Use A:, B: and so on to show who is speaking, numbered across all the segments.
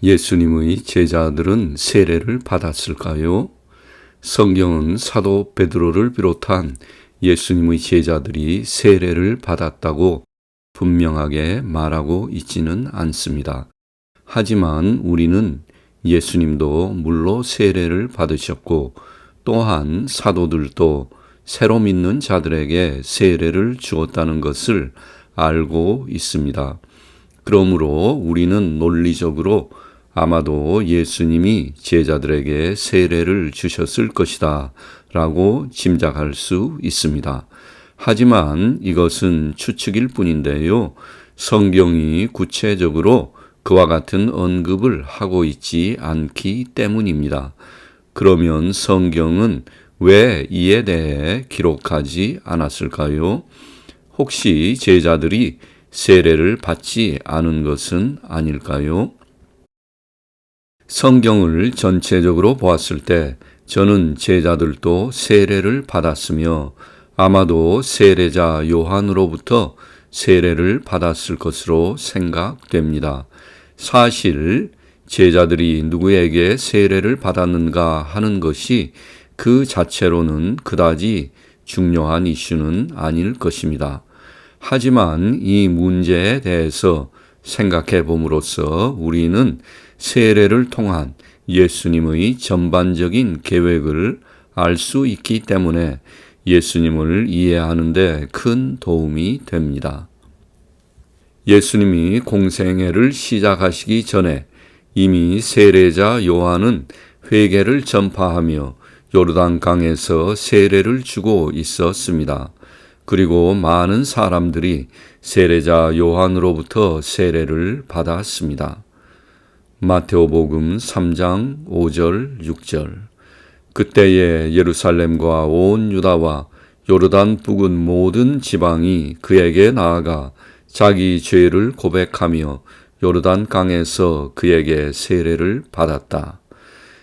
A: 예수님의 제자들은 세례를 받았을까요? 성경은 사도 베드로를 비롯한 예수님의 제자들이 세례를 받았다고 분명하게 말하고 있지는 않습니다. 하지만 우리는 예수님도 물로 세례를 받으셨고 또한 사도들도 새로 믿는 자들에게 세례를 주었다는 것을 알고 있습니다. 그러므로 우리는 논리적으로 아마도 예수님이 제자들에게 세례를 주셨을 것이다 라고 짐작할 수 있습니다. 하지만 이것은 추측일 뿐인데요. 성경이 구체적으로 그와 같은 언급을 하고 있지 않기 때문입니다. 그러면 성경은 왜 이에 대해 기록하지 않았을까요? 혹시 제자들이 세례를 받지 않은 것은 아닐까요? 성경을 전체적으로 보았을 때 저는 제자들도 세례를 받았으며 아마도 세례자 요한으로부터 세례를 받았을 것으로 생각됩니다. 사실 제자들이 누구에게 세례를 받았는가 하는 것이 그 자체로는 그다지 중요한 이슈는 아닐 것입니다. 하지만 이 문제에 대해서 생각해 봄으로써 우리는 세례를 통한 예수님의 전반적인 계획을 알 수 있기 때문에 예수님을 이해하는 데 큰 도움이 됩니다. 예수님이 공생애를 시작하시기 전에 이미 세례자 요한은 회개를 전파하며 요르단강에서 세례를 주고 있었습니다. 그리고 많은 사람들이 세례자 요한으로부터 세례를 받았습니다. 마테오복음 3장 5절 6절. 그때에 예루살렘과 온 유다와 요르단 북은 모든 지방이 그에게 나아가 자기 죄를 고백하며 요르단 강에서 그에게 세례를 받았다.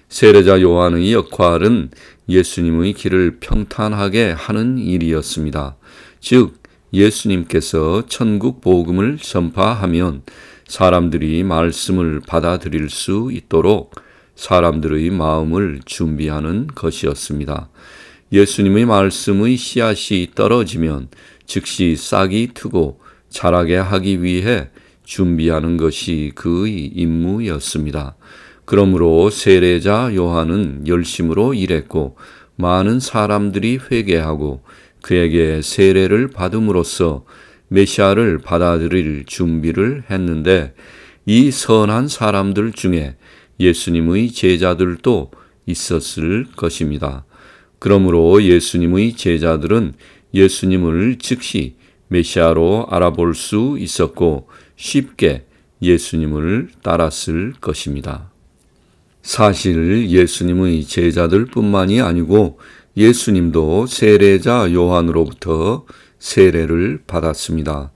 A: 세례자 요한의 역할은 예수님의 길을 평탄하게 하는 일이었습니다. 즉 예수님께서 천국 복음을 전파하면 사람들이 말씀을 받아들일 수 있도록 사람들의 마음을 준비하는 것이었습니다. 예수님의 말씀의 씨앗이 떨어지면 즉시 싹이 트고 자라게 하기 위해 준비하는 것이 그의 임무였습니다. 그러므로 세례자 요한은 열심으로 일했고 많은 사람들이 회개하고 그에게 세례를 받음으로써 메시아를 받아들일 준비를 했는데 이 선한 사람들 중에 예수님의 제자들도 있었을 것입니다. 그러므로 예수님의 제자들은 예수님을 즉시 메시아로 알아볼 수 있었고 쉽게 예수님을 따랐을 것입니다. 사실 예수님의 제자들뿐만이 아니고 예수님도 세례자 요한으로부터 세례를 받았습니다.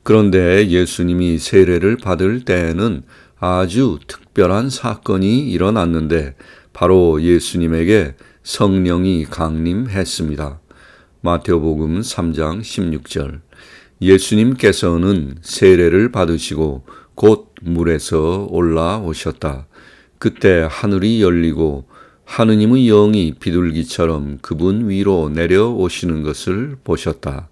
A: 그런데 예수님이 세례를 받을 때에는 아주 특별한 사건이 일어났는데 바로 예수님에게 성령이 강림했습니다. 마태복음 3장 16절. 예수님께서는 세례를 받으시고 곧 물에서 올라오셨다. 그때 하늘이 열리고 하느님의 영이 비둘기처럼 그분 위로 내려오시는 것을 보셨다.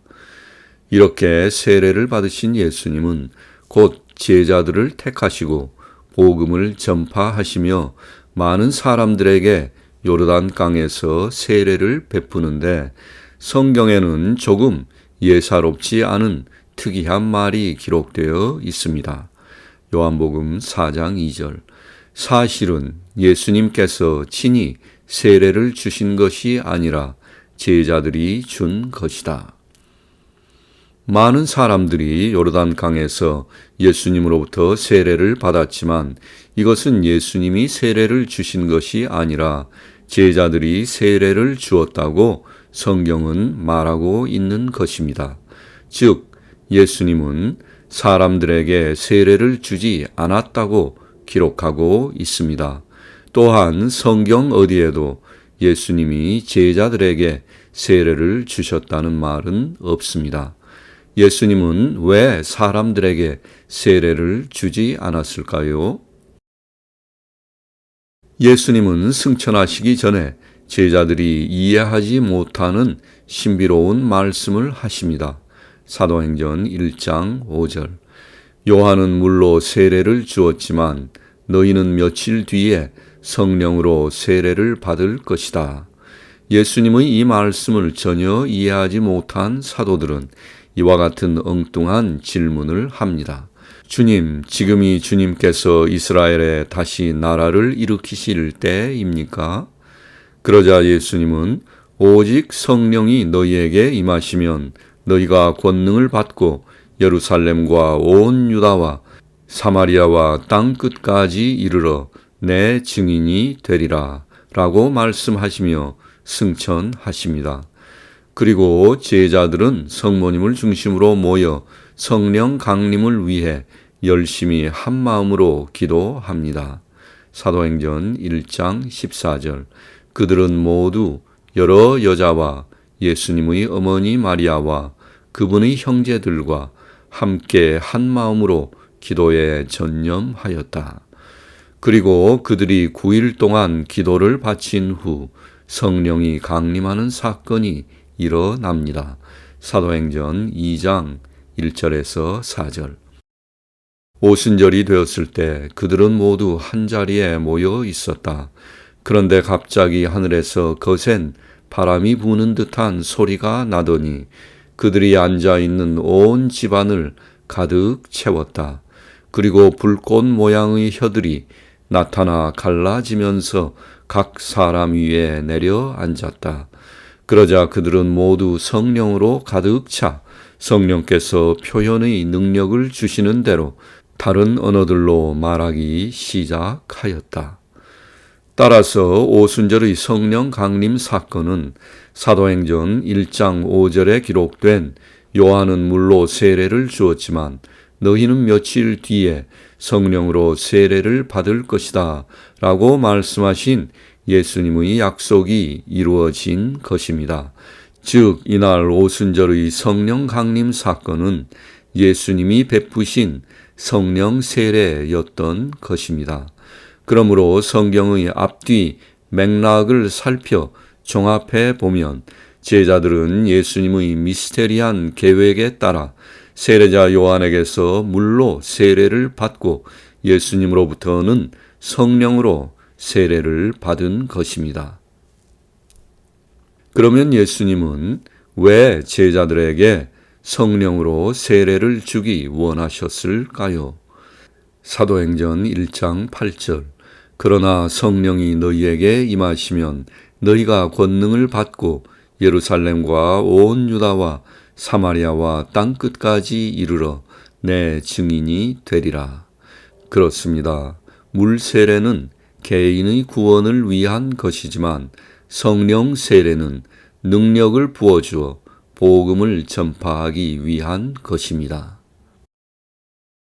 A: 이렇게 세례를 받으신 예수님은 곧 제자들을 택하시고 복음을 전파하시며 많은 사람들에게 요르단강에서 세례를 베푸는데 성경에는 조금 예사롭지 않은 특이한 말이 기록되어 있습니다. 요한복음 4장 2절. 사실은 예수님께서 친히 세례를 주신 것이 아니라 제자들이 준 것이다. 많은 사람들이 요르단강에서 예수님으로부터 세례를 받았지만 이것은 예수님이 세례를 주신 것이 아니라 제자들이 세례를 주었다고 성경은 말하고 있는 것입니다. 즉, 예수님은 사람들에게 세례를 주지 않았다고 기록하고 있습니다. 또한 성경 어디에도 예수님이 제자들에게 세례를 주셨다는 말은 없습니다. 예수님은 왜 사람들에게 세례를 주지 않았을까요? 예수님은 승천하시기 전에 제자들이 이해하지 못하는 신비로운 말씀을 하십니다. 사도행전 1장 5절. 요한은 물로 세례를 주었지만 너희는 며칠 뒤에 성령으로 세례를 받을 것이다. 예수님의 이 말씀을 전혀 이해하지 못한 사도들은 이와 같은 엉뚱한 질문을 합니다. 주님, 지금이 주님께서 이스라엘에 다시 나라를 일으키실 때입니까? 그러자 예수님은 오직 성령이 너희에게 임하시면 너희가 권능을 받고 예루살렘과 온 유다와 사마리아와 땅 끝까지 이르러 내 증인이 되리라 라고 말씀하시며 승천하십니다. 그리고 제자들은 성모님을 중심으로 모여 성령 강림을 위해 열심히 한 마음으로 기도합니다. 사도행전 1장 14절. 그들은 모두 여러 여자와 예수님의 어머니 마리아와 그분의 형제들과 함께 한 마음으로 기도에 전념하였다. 그리고 그들이 9일 동안 기도를 바친 후 성령이 강림하는 사건이 일어납니다. 사도행전 2장 1절에서 4절. 오순절이 되었을 때 그들은 모두 한자리에 모여 있었다. 그런데 갑자기 하늘에서 거센 바람이 부는 듯한 소리가 나더니 그들이 앉아 있는 온 집안을 가득 채웠다. 그리고 불꽃 모양의 혀들이 나타나 갈라지면서 각 사람 위에 내려 앉았다. 그러자 그들은 모두 성령으로 가득 차 성령께서 표현의 능력을 주시는 대로 다른 언어들로 말하기 시작하였다. 따라서 오순절의 성령 강림 사건은 사도행전 1장 5절에 기록된 요한은 물로 세례를 주었지만 너희는 며칠 뒤에 성령으로 세례를 받을 것이다 라고 말씀하신 예수님의 약속이 이루어진 것입니다. 즉 이날 오순절의 성령 강림 사건은 예수님이 베푸신 성령 세례였던 것입니다. 그러므로 성경의 앞뒤 맥락을 살펴 종합해 보면 제자들은 예수님의 미스테리한 계획에 따라 세례자 요한에게서 물로 세례를 받고 예수님으로부터는 성령으로 세례를 받은 것입니다. 그러면 예수님은 왜 제자들에게 성령으로 세례를 주기 원하셨을까요? 사도행전 1장 8절. 그러나 성령이 너희에게 임하시면 너희가 권능을 받고 예루살렘과 온 유다와 사마리아와 땅 끝까지 이르러 내 증인이 되리라. 그렇습니다. 물 세례는 개인의 구원을 위한 것이지만 성령 세례는 능력을 부어주어 복음을 전파하기 위한 것입니다.